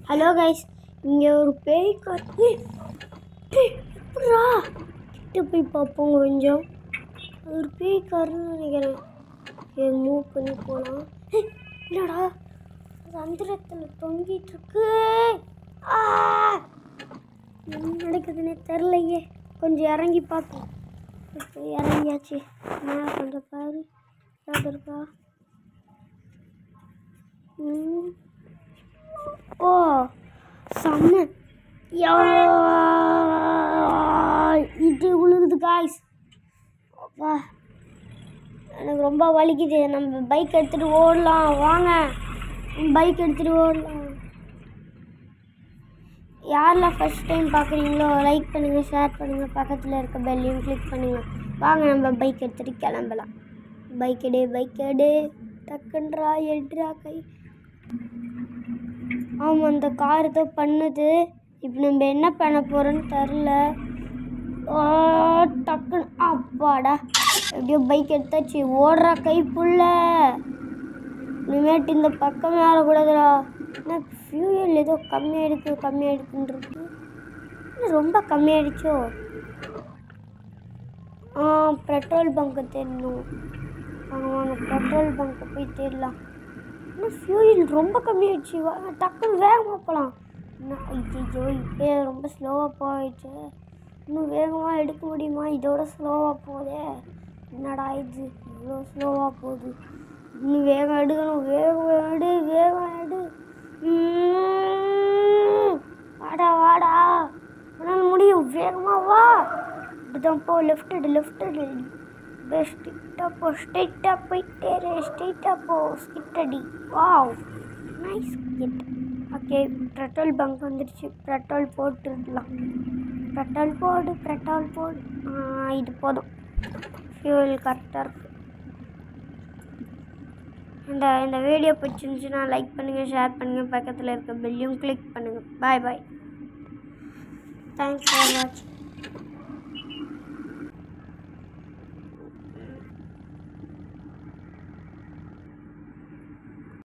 Hello guys, இங்கே ஒரு பேய் காத்து. எப்படா கிட்ட போய் பார்ப்போம். கொஞ்சம் ஒரு பேய் காருன்னு நினைக்கிறேன். மூவ் பண்ணி போகலாம். என்னடா சந்திரத்தில் தொங்கிட்டு இருக்கு. என்ன நடக்குதுன்னு தெரிலையே. கொஞ்சம் இறங்கி பார்ப்போம். இப்போ இறங்கியாச்சு. நான் கொஞ்சம் பாரு இருக்கா. ஓ செம்ம இது உழுகுது காய்ஸ். அப்பா எனக்கு ரொம்ப வலிக்குது. நம்ம பைக் எடுத்துகிட்டு ஓடலாம் வாங்க. பைக் எடுத்துகிட்டு ஓடலாம். யாரெல்லாம் ஃபஸ்ட் டைம் பார்க்குறீங்களோ லைக் பண்ணுங்கள், ஷேர் பண்ணுங்கள், பக்கத்தில் இருக்க பெல்லையும் கிளிக் பண்ணுங்கள். வாங்க நம்ம பைக் எடுத்துகிட்டு கிளம்பலாம். பைக் எடு டக்குன்றா எடுறா கை. ஆமாம், அந்த கார் ஏதோ பண்ணுது. இப்போ நம்ம என்ன பண்ண போகிறோன்னு தெரில. டக்குன்னு அப்பாடா எப்படியோ பைக் எடுத்தாச்சு. ஓடுறா கை புள்ள. இனிமேட்டு இந்த பக்கமே ஆடக்கூடாதுடா. ஏன்னா ஃபியூயல் ஏதோ கம்மியாகிடுக்குன்றது. ரொம்ப கம்மியாகிடுச்சோ. பெட்ரோல் பங்க்கு தேடணும். வாங்க பெட்ரோல் பங்க்கு போய் தேடலாம். இன்னும் ஃபியூயல் ரொம்ப கம்மியாகிடுச்சு. டக்குன்னு வேகமாக போகலாம். ஐயோ இப்போ ரொம்ப ஸ்லோவாக போயிடுச்சு. இன்னும் வேகமாக எடுக்க முடியுமா? இதோட ஸ்லோவாக போகுதே. என்னடா இது இவ்வளோ ஸ்லோவாக போகுது. இன்னும் வேகம் எடுக்கணும். வேகம் எடு. வாடா உன்னால் முடியும். வேகமாக வா. இப்படிதான் போ. லெஃப்ட் எடு. ஸ்ட்ரெயிட்டாக போயிட்டே ஸ்ட்ரெயிட்டாக போ. ஸ்கிட்டடி. Wow nice kid. Okay, petrol bunk வந்துடுச்சு. பெட்ரோல் போட்டுடலாம். பெட்ரோல் போடு. இது போதும். ஃபியூல் கரெக்டாக இருக்குது. இந்த வீடியோ பிடிச்சிருந்துச்சுன்னா லைக் பண்ணுங்கள், ஷேர் பண்ணுங்கள், பக்கத்தில் இருக்க பெல்லையும் கிளிக் பண்ணுங்கள். பாய். தேங்க்ஸ் ஃபார் வாட்சிங்.